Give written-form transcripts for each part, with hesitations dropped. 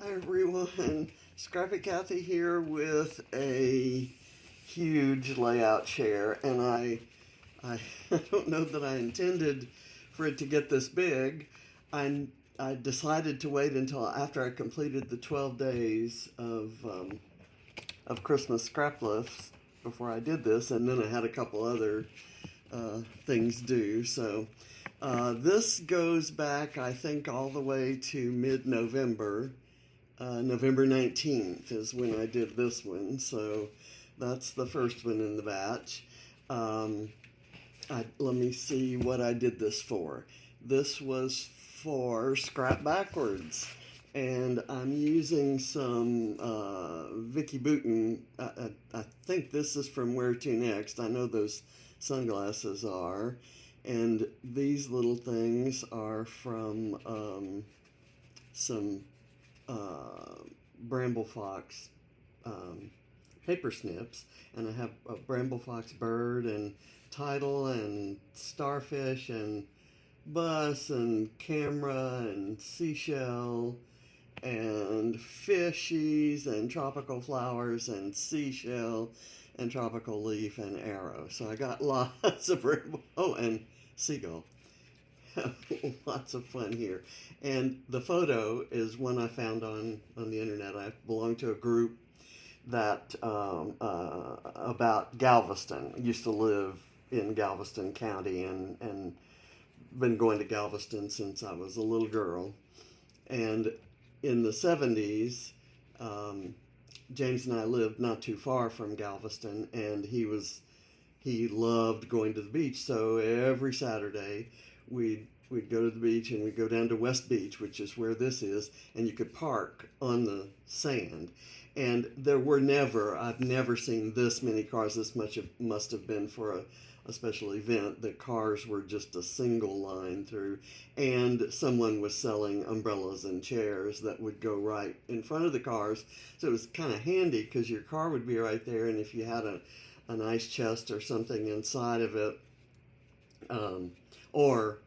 Hi everyone, Scrappy Kathy here with a huge layout chair, and I don't know that I intended for it to get this big. I decided to wait until after I completed the 12 days of Christmas Scraplifts before I did this, and then I had a couple other things due. So this goes back, I think, all the way to mid-November. November 19th is when I did this one, so that's the first one in the batch. Let me see what I did this for. This was for Scrap Backwards, and I'm using some Vicky Bouton. I think this is from Where to Next. I know those sunglasses are, and these little things are from some Bramble Fox paper snips, and I have a Bramble Fox bird and title and starfish and bus and camera and seashell and fishies and tropical flowers and seashell and tropical leaf and arrow. So I got lots of Bramble, oh, and seagull. Lots of fun here. And the photo is one I found on the internet. I belong to a group that about Galveston. I used to live in Galveston County and been going to Galveston since I was a little girl. And in the 70s, James and I lived not too far from Galveston, and he loved going to the beach. So every Saturday we'd go to the beach, and we'd go down to West Beach, which is where this is, and you could park on the sand. And I've never seen this many cars. This much must have been for a special event. The cars were just a single line through, and someone was selling umbrellas and chairs that would go right in front of the cars. So it was kind of handy because your car would be right there, and if you had an ice chest or something inside of it, or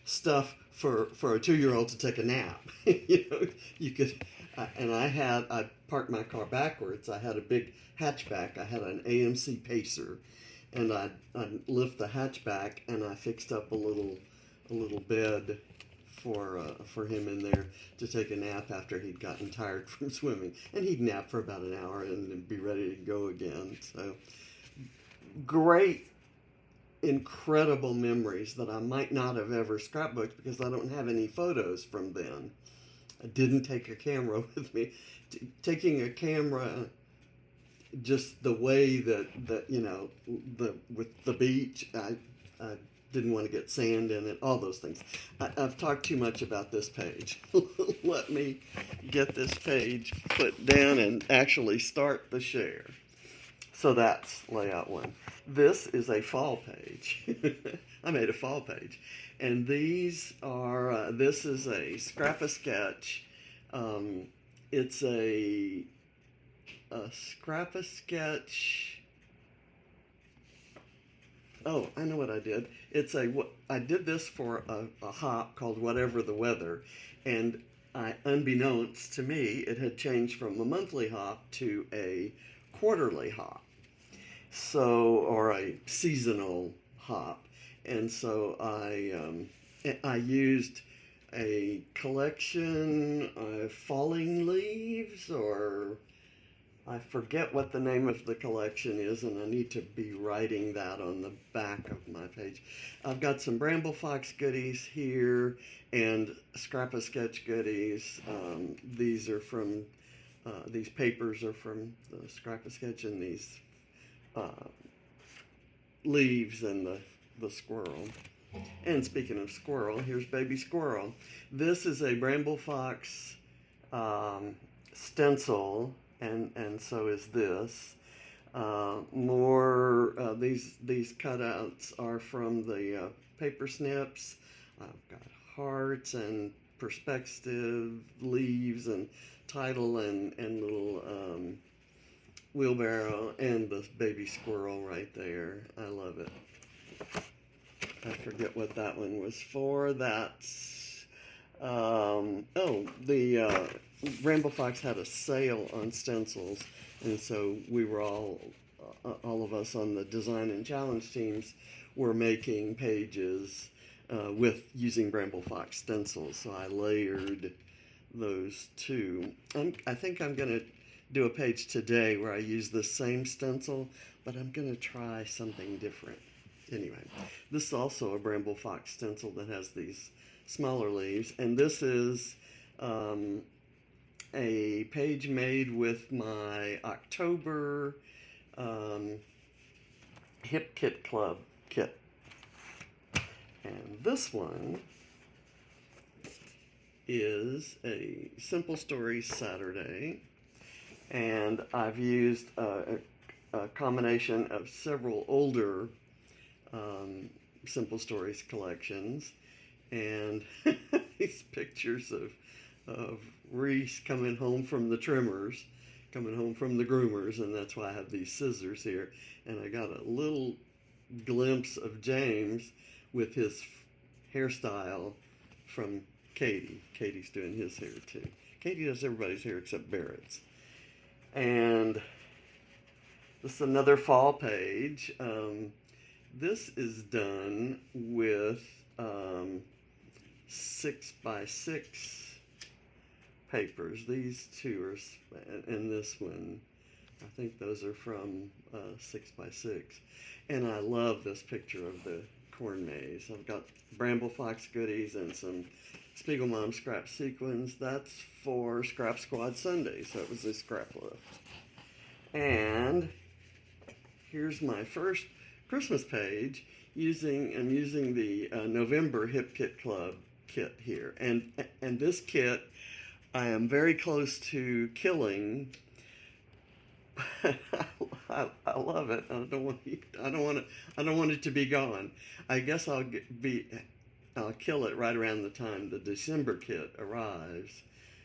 stuff for a 2-year-old to take a nap. You could, and I parked my car backwards. I had a big hatchback. I had an AMC Pacer, and I'd lift the hatchback, and I fixed up a little bed for him in there to take a nap after he'd gotten tired from swimming, and he'd nap for about an hour and then be ready to go again. So great, incredible memories that I might not have ever scrapbooked because I don't have any photos from then. I didn't take a camera with me. Taking a camera, just the way that with the beach, I didn't want to get sand in it, all those things. I've talked too much about this page. Let me get this page put down and actually start the share. So that's layout one. This is a fall page. I made a fall page. And these are, this is a Scrap-A-Sketch. It's a Scrap-A-Sketch. Oh, I know what I did. I did this for a hop called Whatever the Weather. And unbeknownst to me, it had changed from a monthly hop to a quarterly hop. Or a seasonal hop. And so I used a collection of falling leaves, or I forget what the name of the collection is, and I need to be writing that on the back of my page. I've got some Bramble Fox goodies here and Scrap-A-Sketch goodies. These are from, these papers are from the Scrap-A-Sketch, and these leaves and the squirrel. And speaking of squirrel, here's baby squirrel. This is a Bramble Fox stencil, and so is this. These cutouts are from the paper snips. I've got hearts and perspective leaves and title and little wheelbarrow, and the baby squirrel right there. I love it. I forget what that one was for. That's Oh, the Bramble Fox had a sale on stencils, and so we were all of us on the design and challenge teams were making pages with using Bramble Fox stencils. So I layered those two. I think I'm going to do a page today where I use the same stencil, but I'm going to try something different. Anyway, this is also a Bramble Fox stencil that has these smaller leaves, and this is a page made with my October Hip Kit Club kit. And this one is a Simple Stories Saturday, and I've used a combination of several older Simple Stories collections, and these pictures of Reese coming home from the trimmers, coming home from the groomers, and that's why I have these scissors here. And I got a little glimpse of James with his hairstyle from Katie. Katie's doing his hair too. Katie does everybody's hair except Barrett's. And this is another fall page. This is done with 6x6 papers. These two are, and this one, I think those are from 6x6. And I love this picture of the corn maze. I've got Bramble Fox goodies and some Spiegel Mom scrap sequins. That's for Scrap Squad Sunday, so it was a scrap lift. And here's my first Christmas page. I'm using the November Hip Kit Club kit here, and this kit I am very close to killing. I love it. I don't want it to be gone. I guess I'll kill it right around the time the December kit arrives,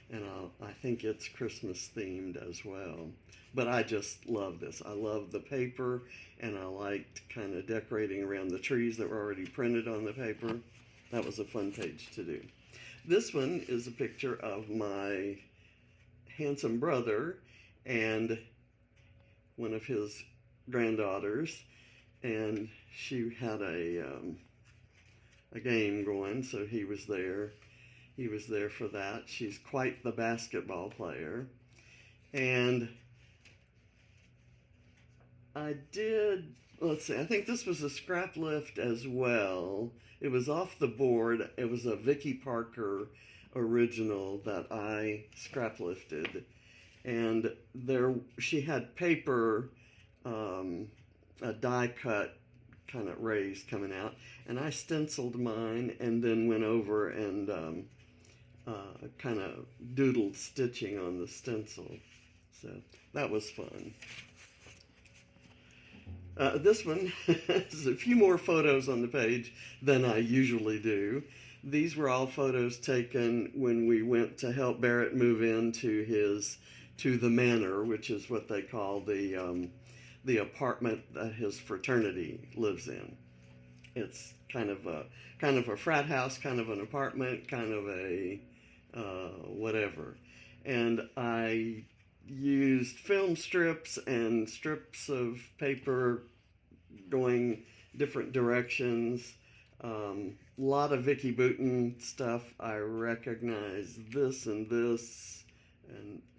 and I think it's Christmas themed as well. But I just love this. I love the paper, and I liked kind of decorating around the trees that were already printed on the paper. That was a fun page to do. This one is a picture of my handsome brother and one of his granddaughters, and she had a game going, so he was there. He was there for that. She's quite the basketball player. And I think this was a scrap lift as well. It was off the board. It was a Vicky Parker original that I scrap lifted. And she had paper, a die cut kind of raised coming out. And I stenciled mine and then went over and kind of doodled stitching on the stencil. So that was fun. This one has a few more photos on the page than I usually do. These were all photos taken when we went to help Barrett move into the manor, which is what they call the apartment that his fraternity lives in. It's kind of a frat house, kind of an apartment, kind of a whatever. And I used film strips and strips of paper going different directions. A lot of Vicky Bouton stuff. I recognize this and this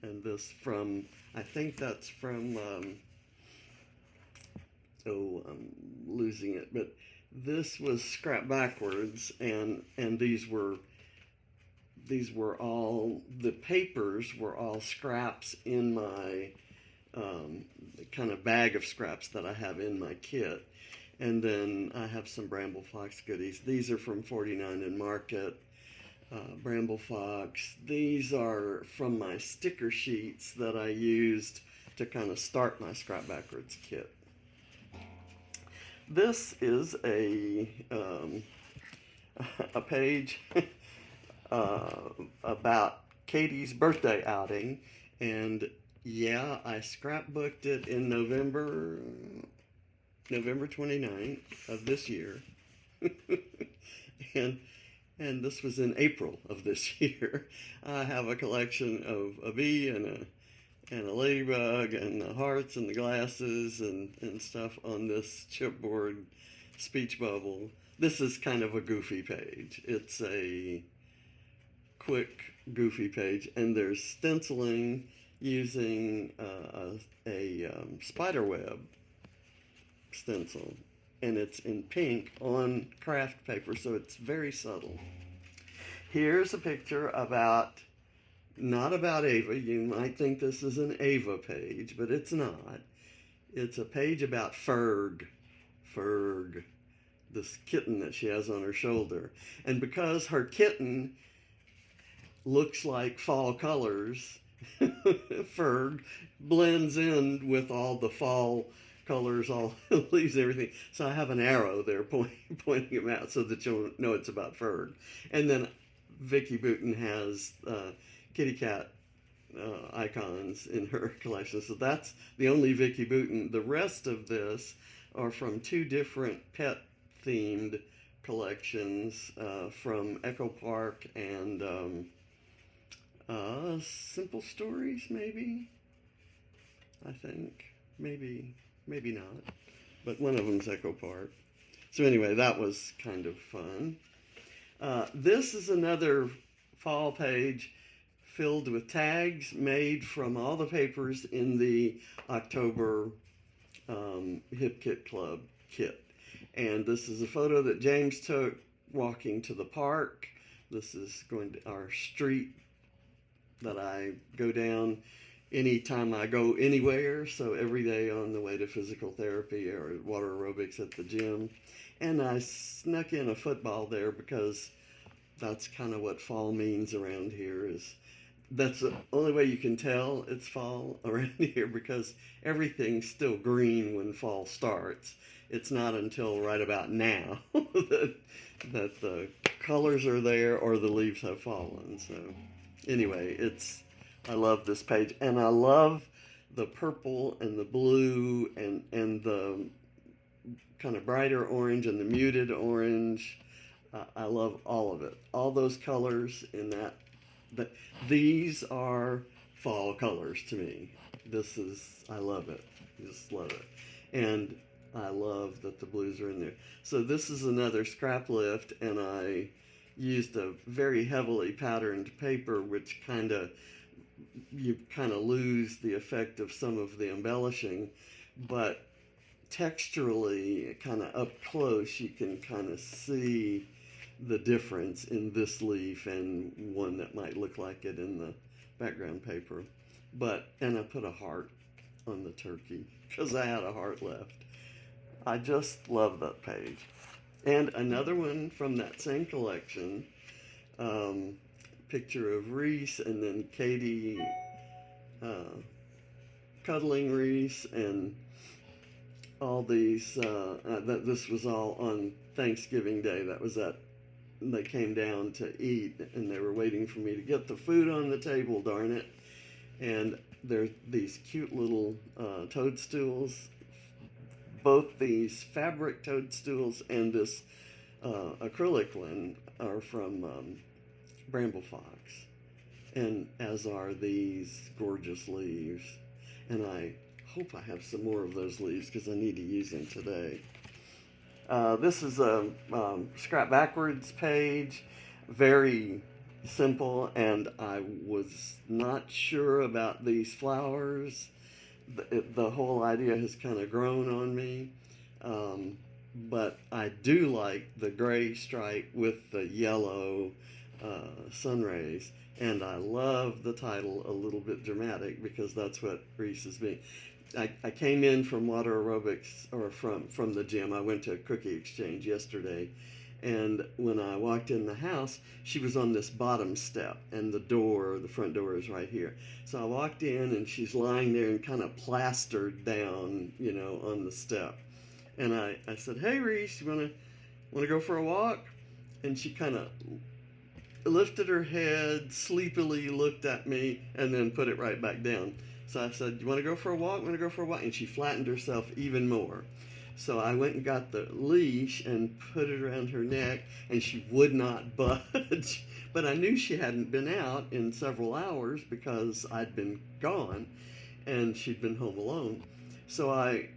and this from, I think that's from, I'm losing it, but this was Scrap Backwards, and these were all, the papers were all scraps in my kind of bag of scraps that I have in my kit. And then I have some Bramble Fox goodies. These are from 49 and Market. Bramble Fox. These are from my sticker sheets that I used to kind of start my Scrap Backwards kit. This is a page about Katie's birthday outing, and yeah, I scrapbooked it in November 29th of this year. And and this was in April of this year. I have a collection of a bee and a ladybug and the hearts and the glasses and stuff on this chipboard speech bubble. This is kind of a goofy page. It's a quick, goofy page, and there's stenciling using a spider web stencil, and it's in pink on craft paper, so it's very subtle. Here's a picture not about Ava. You might think this is an Ava page, but it's not. It's a page about Ferg, this kitten that she has on her shoulder. And because her kitten looks like fall colors, Ferg blends in with all the fall colors, all leaves, everything. So I have an arrow there pointing them out so that you'll know it's about Ferg. And then Vicki Boutin has kitty cat icons in her collection. So that's the only Vicki Boutin. The rest of this are from two different pet themed collections from Echo Park and Simple Stories, maybe. I think maybe not, but one of them's Echo Park. So anyway, that was kind of fun. This is another fall page filled with tags made from all the papers in the October Hip Kit Club kit. And this is a photo that James took walking to the park. This is going to our street that I go down anytime I go anywhere. So every day on the way to physical therapy or water aerobics at the gym. And I snuck in a football there because that's kind of what fall means around here. That's the only way you can tell it's fall around here, because everything's still green when fall starts. It's not until right about now that the colors are there or the leaves have fallen. So anyway, I love this page, and I love the purple and the blue and the kind of brighter orange and the muted orange. I love all of it. All those colors in that. These are fall colors to me. I love it. Just love it. And I love that the blues are in there. So this is another Scraplift, and I used a very heavily patterned paper, which you kind of lose the effect of some of the embellishing, but texturally, kind of up close, you can kind of see the difference in this leaf and one that might look like it in the background paper. And I put a heart on the turkey because I had a heart left. I just love that page. And another one from that same collection, picture of Reese and then Katie cuddling Reese, and all these, this was all on Thanksgiving Day. They came down to eat, and they were waiting for me to get the food on the table, darn it. And there's these cute little toadstools. Both these fabric toadstools and this acrylic one are from Bramble Fox, and as are these gorgeous leaves. And I hope I have some more of those leaves because I need to use them today. This is a Scrap Backwards page, very simple, and I was not sure about these flowers. The whole idea has kind of grown on me, but I do like the gray stripe with the yellow sun rays, and I love the title, A Little Bit Dramatic, because that's what Reese is being. I came in from water aerobics, or from the gym. I went to a cookie exchange yesterday, and when I walked in the house, she was on this bottom step, and the front door is right here. So I walked in, and she's lying there and kind of plastered down, on the step. And I said, "Hey, Reese, you want to go for a walk?" And she kind of lifted her head, sleepily looked at me, and then put it right back down. So I said, "You want to go for a walk? Want to go for a walk?" And she flattened herself even more. So I went and got the leash and put it around her neck, and she would not budge. But I knew she hadn't been out in several hours because I'd been gone and she'd been home alone. So I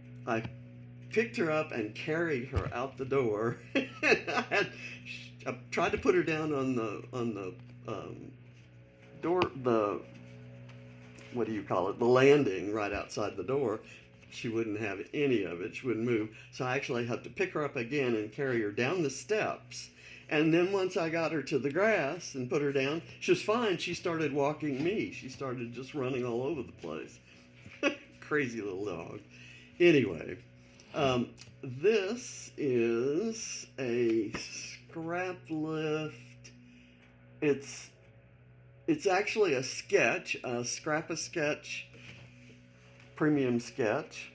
picked her up and carried her out the door. I tried to put her down on the door, the, what do you call it, the landing right outside the door. She wouldn't have any of it. She wouldn't move. So I actually had to pick her up again and carry her down the steps. And then once I got her to the grass and put her down, she was fine. She started walking me. She started just running all over the place. Crazy little dog. Anyway, this is a Scraplift. It's actually a sketch, a Scrap-A-Sketch premium sketch,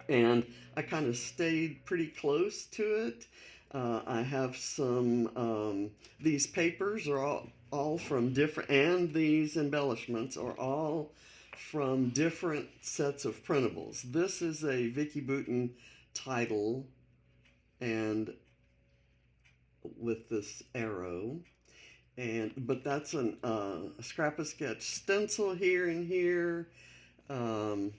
and I kind of stayed pretty close to it. I have some, these papers are all from different, and these embellishments are all from different sets of printables. This is a Vicky Bouton title, and with this arrow, but that's a Scrap-A-Sketch stencil here and here, and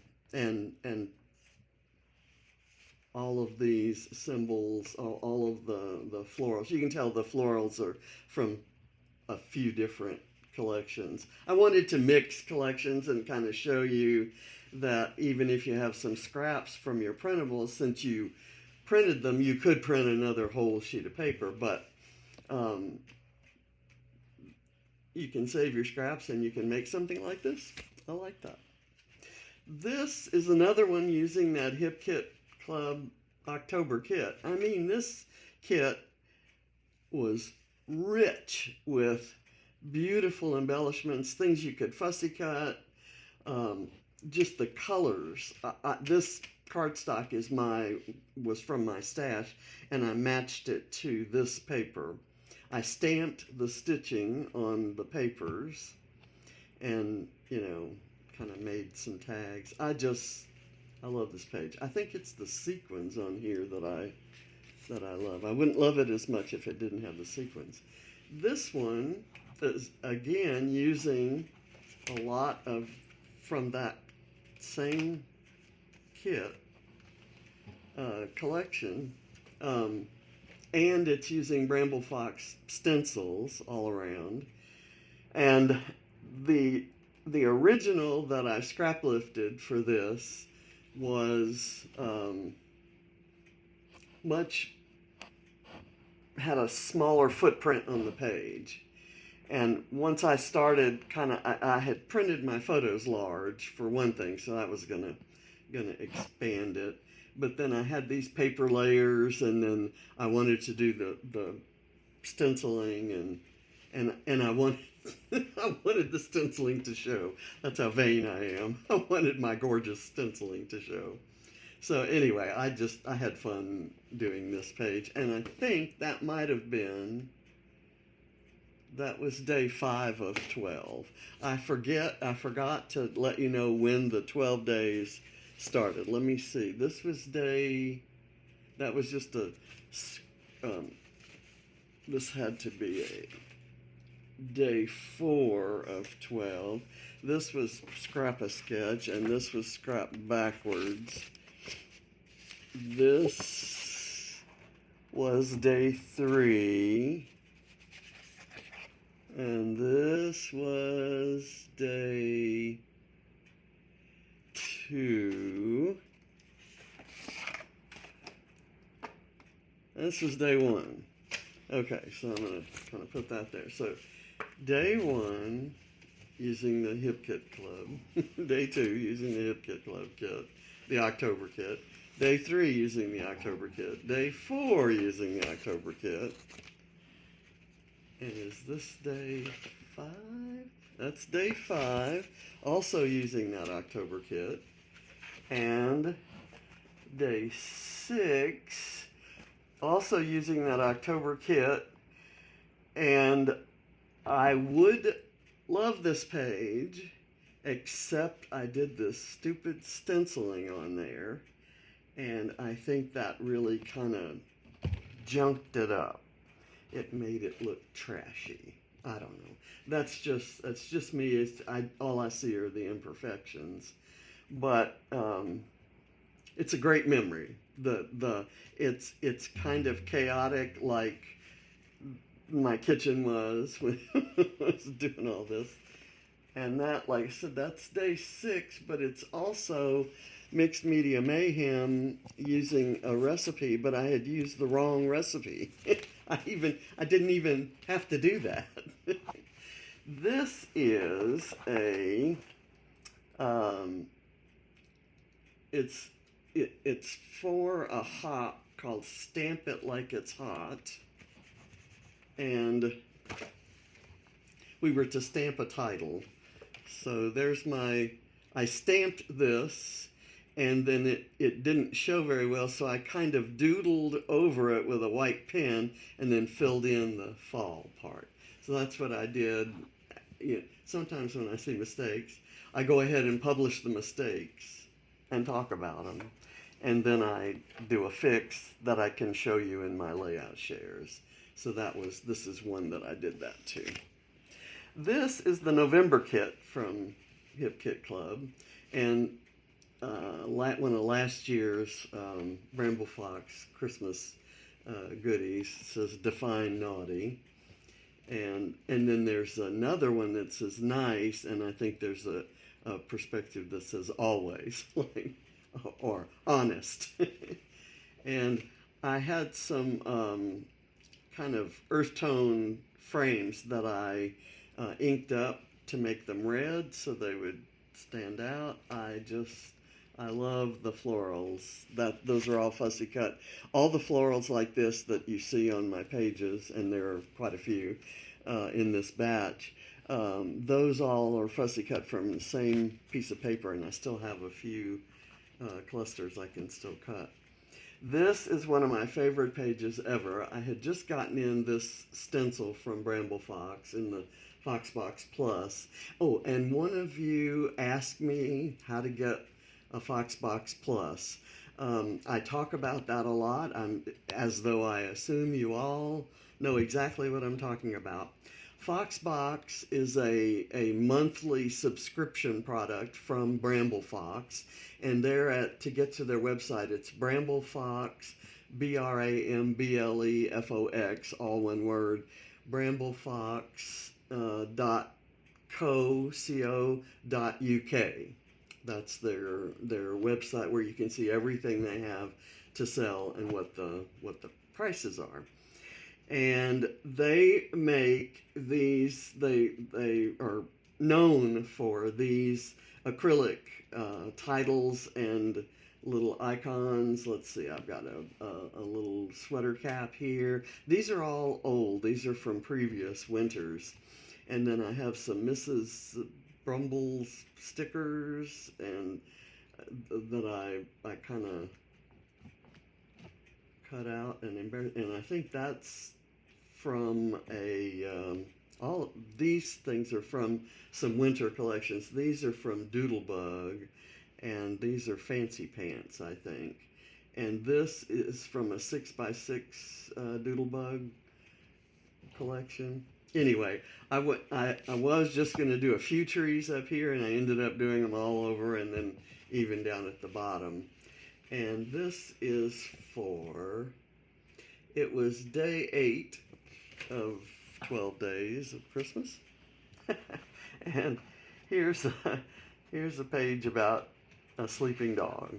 all of these symbols, all of the florals. You can tell the florals are from a few different collections. I wanted to mix collections and kind of show you that even if you have some scraps from your printables, since you printed them, you could print another whole sheet of paper, but you can save your scraps and you can make something like this. I like that. This is another one using that Hip Kit Club October kit. I mean, this kit was rich with beautiful embellishments, things you could fussy cut, just the colors. This cardstock was from my stash, and I matched it to this paper. I stamped the stitching on the papers and, kind of made some tags. I love this page. I think it's the sequins on here that I love. I wouldn't love it as much if it didn't have the sequins. This one is, again, using a lot from that same kit collection, and it's using Bramble Fox stencils all around. And the original that I scrap lifted for this was had a smaller footprint on the page. And once I started I had printed my photos large for one thing, so I was gonna expand it. But then I had these paper layers, and then I wanted to do the stenciling, and I wanted I wanted the stenciling to show. That's how vain I am. I wanted my gorgeous stenciling to show. So anyway, I had fun doing this page, and I think that was day 5 of 12. I forgot to let you know when the 12 days started. Let me see. That was just this had to be a day 4 of 12. This was Scrap-A-Sketch, and this was Scrap backwards. This was day 3, and this was day 2. This was day 1. Okay, so I'm going to kind of put that there. So day 1, using the Hip Kit Club. Day 2, using the Hip Kit Club kit, the October kit. Day 3, using the October kit. Day 4, using the October kit. And is this day 5? That's day 5, also using that October kit. And day 6, also using that October kit. And I would love this page, except I did this stupid stenciling on there, and I think that really kind of junked it up. It made it look trashy. I don't know. That's just me. All I see are the imperfections, but it's a great memory. It's kind of chaotic, like my kitchen was when I was doing all this. And that, like I said, that's day 6, but it's also mixed media mayhem using a recipe, but I had used the wrong recipe. I didn't even have to do that. This is it's for a hop called Stamp It Like It's Hot, and we were to stamp a title. So there's I stamped this, and then it didn't show very well, so I kind of doodled over it with a white pen and then filled in the fall part. So that's what I did. Sometimes when I see mistakes, I go ahead and publish the mistakes and talk about them. And then I do a fix that I can show you in my layout shares. So this is one that I did that to. This is the November kit from Hip Kit Club, and one of last year's Bramble Fox Christmas goodies. It says "Define Naughty," and then there's another one that says "Nice," and I think there's a perspective that says "Always," like, or "Honest." And I had some kind of earth tone frames that I inked up to make them red so they would stand out. I love the florals. Those are all fussy cut. All the florals like this that you see on my pages, and there are quite a few in this batch, those all are fussy cut from the same piece of paper, and I still have a few clusters I can still cut. This is one of my favorite pages ever. I had just gotten in this stencil from Bramble Fox in the Foxbox Plus. Oh, and one of you asked me how to get a Foxbox Plus. I talk about that a lot, as though I assume you all know exactly what I'm talking about. Foxbox is a monthly subscription product from Bramble Fox, and to get to their website, it's Bramble Fox, BRAMBLEFOX, all one word, bramblefox.co.uk. That's their website where you can see everything they have to sell and what the prices are. And they make these, they are known for these acrylic titles and little icons. Let's see, I've got a little sweater cap here. These are all old. These are from previous winters. And then I have some Mrs. Brumble's stickers and that I kind of cut out and I think that's from all these things are from some winter collections. These are from Doodlebug, and these are Fancy Pants, I think. And this is from a 6x6 Doodlebug collection. Anyway, I was just going to do a few trees up here, and I ended up doing them all over and then even down at the bottom. And this is it was day 8 of 12 days of Christmas. And here's a page about a sleeping dog.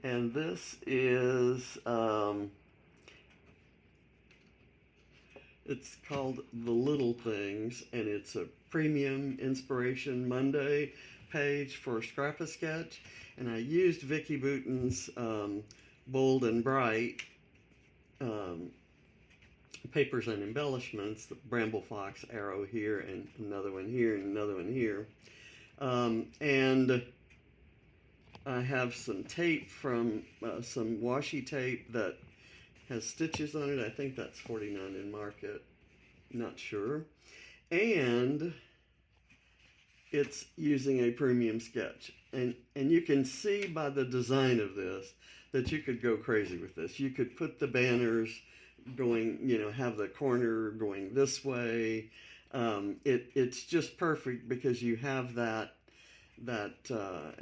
and this is it's called The Little Things, and it's a premium Inspiration Monday page for Scrappy Sketch, and I used Vicky Bouton's Bold and Bright Papers and Embellishments, the Bramble Fox arrow here, and another one here, and another one here. And I have some tape from some washi tape that has stitches on it. I think that's $49 in market. Not sure. And it's using a premium sketch. And you can see by the design of this that you could go crazy with this. You could put the banners going, have the corner going this way. It's just perfect because you have that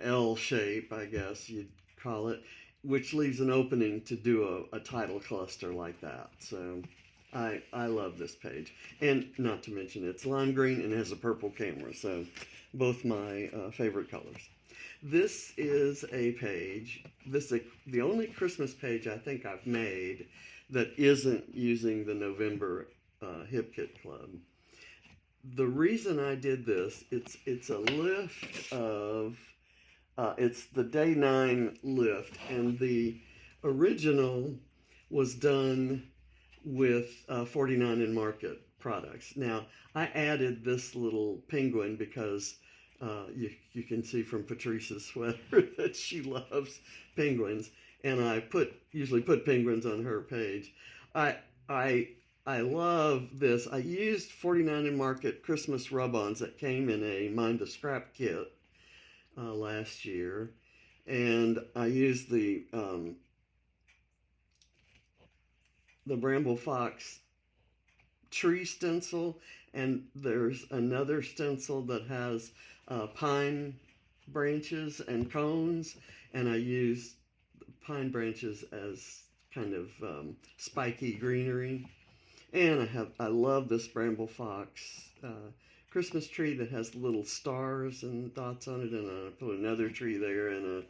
L shape, I guess you'd call it, which leaves an opening to do a title cluster like that. So I love this page. And not to mention it's lime green and has a purple camera. So both my favorite colors. This is a page, this is the only Christmas page I think I've made that isn't using the November Hip Kit Club. The reason I did this, it's a lift of, it's the Day 9 lift, and the original was done with 49 and Market products. Now, I added this little penguin because you can see from Patrice's sweater that she loves penguins, and I usually put penguins on her page. I love this. I used 49 and Market Christmas rub-ons that came in a Mind the Scrap kit last year, and I used the Bramble Fox tree stencil, and there's another stencil that has pine branches and cones, and I used pine branches as kind of spiky greenery. And I love this Bramble Fox Christmas tree that has little stars and dots on it, and I put another tree there and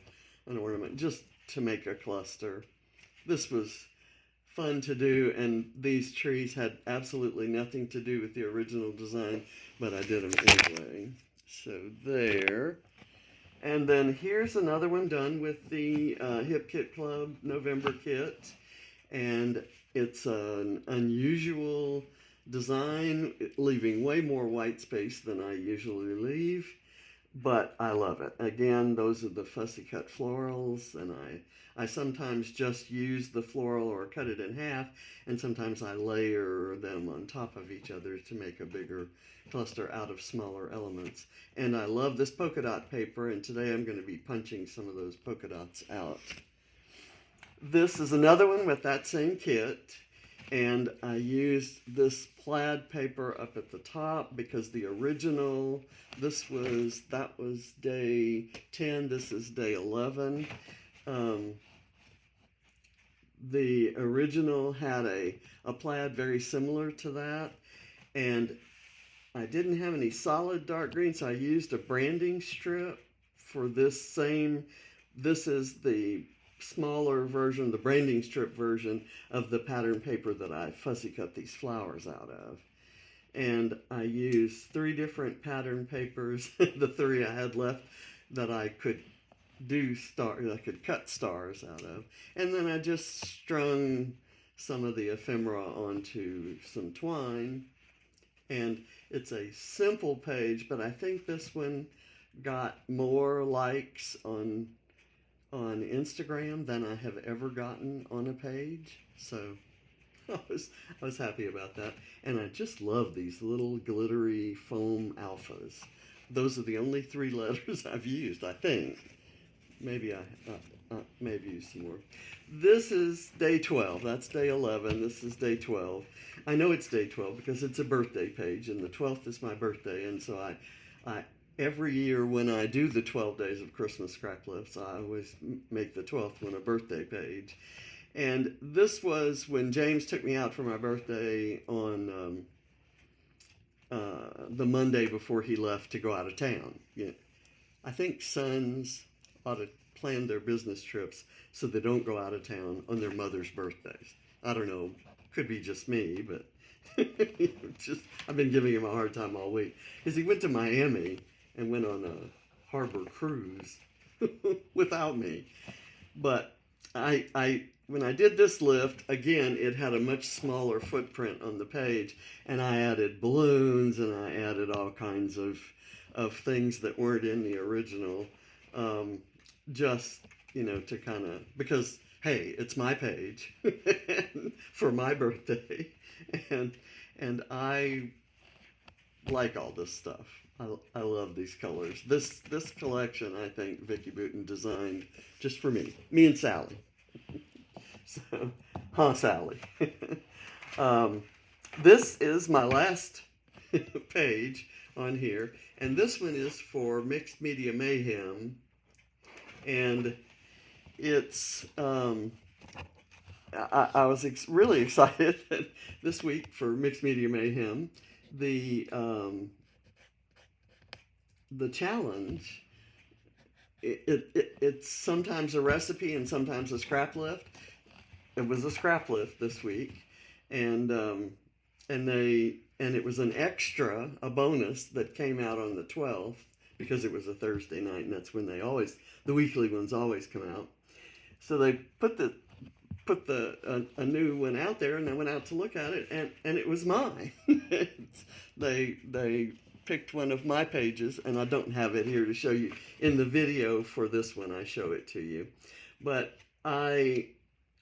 an ornament just to make a cluster. This was fun to do, and these trees had absolutely nothing to do with the original design, but I did them anyway. So there. And then here's another one done with the Hip Kit Club November kit, and it's an unusual design, leaving way more white space than I usually leave, but I love it. Again, those are the fussy cut florals, and I sometimes just use the floral or cut it in half, and sometimes I layer them on top of each other to make a bigger cluster out of smaller elements. And I love this polka dot paper, and today I'm going to be punching some of those polka dots out. This is another one with that same kit, and I used this plaid paper up at the top because the original, that was day 10, this is day 11. The original had a plaid very similar to that, and I didn't have any solid dark green, so I used a branding strip for this is the smaller version, the branding strip version of the pattern paper that I fussy cut these flowers out of. And I used 3 different pattern papers, the 3 I had left that I could cut stars out of. And then I just strung some of the ephemera onto some twine. And it's a simple page, but I think this one got more likes on Instagram than I have ever gotten on a page. So I was happy about that. And I just love these little glittery foam alphas. Those are the only 3 letters I've used, I think. Maybe I maybe use some more. This is day 12. That's day 11. This is day 12. I know it's day 12 because it's a birthday page, and the 12th is my birthday, and so I every year when I do the 12 Days of Christmas Scraplifts, I always make the 12th one a birthday page. And this was when James took me out for my birthday on the Monday before he left to go out of town. I think sons ought to plan their business trips so they don't go out of town on their mother's birthdays. I don't know, could be just me, but I've been giving him a hard time all week. Because he went to Miami and went on a harbor cruise without me. But when I did this lift, again, it had a much smaller footprint on the page, and I added balloons, and I added all kinds of things that weren't in the original, just, to kind of, because, hey, it's my page for my birthday, and I like all this stuff. I love these colors. This collection, I think Vicki Boutin designed just for me and Sally. So, Sally. This is my last page on here, and this one is for Mixed Media Mayhem, and it's I was really excited that this week for Mixed Media Mayhem, the challenge, it's sometimes a recipe and sometimes a scrap lift. It was a scrap lift this week, and it was an extra, a bonus that came out on the 12th because it was a Thursday night, and that's when the weekly ones always come out. So they put a new one out there, and I went out to look at it, and it was mine. They picked one of my pages, and I don't have it here to show you. In the video for this one, I show it to you. But I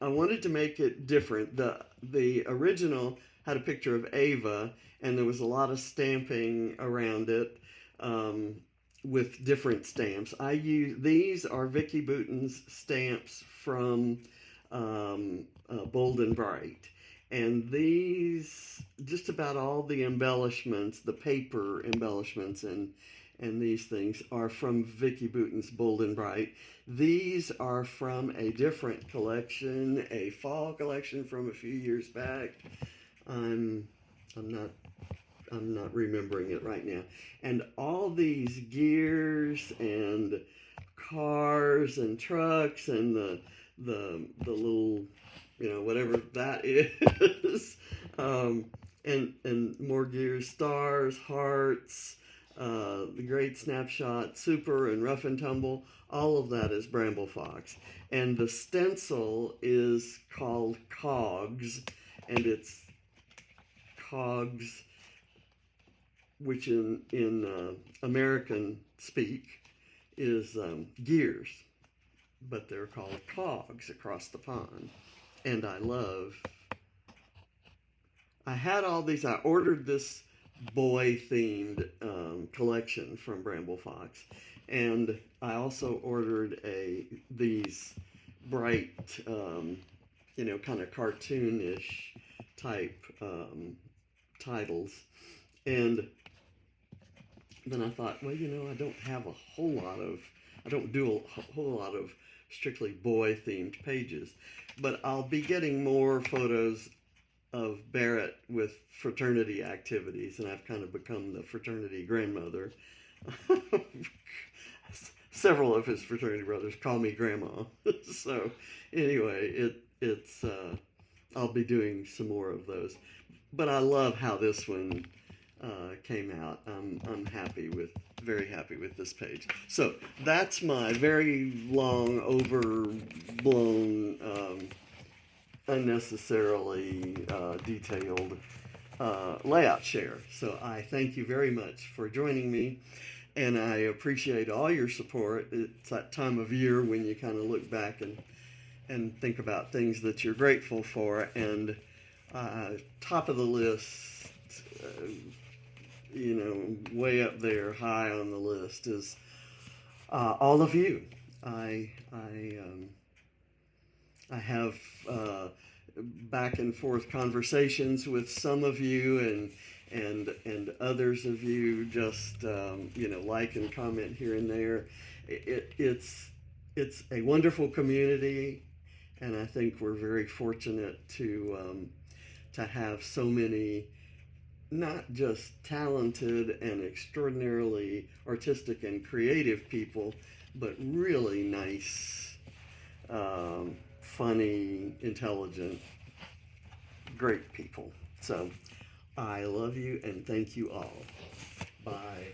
wanted to make it different. The original had a picture of Ava, and there was a lot of stamping around it with different stamps. These are Vicki Boutin's stamps from Bold and Bright. And these, just about all the embellishments, the paper embellishments and these things are from Vicki Boutin's Bold and Bright. These are from a different collection, a fall collection from a few years back. I'm not remembering it right now. And all these gears and cars and trucks and the little, whatever that is, and more gears, stars, hearts, the Great Snapshot, Super, and Rough and Tumble. All of that is Bramble Fox. And the stencil is called Cogs, and it's Cogs, which in American speak is gears, but they're called Cogs across the pond. And I had all these. I ordered this boy-themed collection from Bramble Fox, and I also ordered these bright, kind of cartoonish type titles. And then I thought, well, I don't do a whole lot of strictly boy-themed pages, but I'll be getting more photos of Barrett with fraternity activities, and I've kind of become the fraternity grandmother. Several of his fraternity brothers call me Grandma. So anyway, I'll be doing some more of those. But I love how this one came out. I'm very happy with this page. So that's my very long, overblown, unnecessarily detailed layout share. So I thank you very much for joining me, and I appreciate all your support. It's that time of year when you kind of look back and think about things that you're grateful for, and top of the list, way up there, high on the list is all of you. I have back and forth conversations with some of you, and others of you just like and comment here and there. It's a wonderful community, and I think we're very fortunate to have so many, not just talented and extraordinarily artistic and creative people, but really nice, funny, intelligent, great people. So I love you and thank you all. Bye.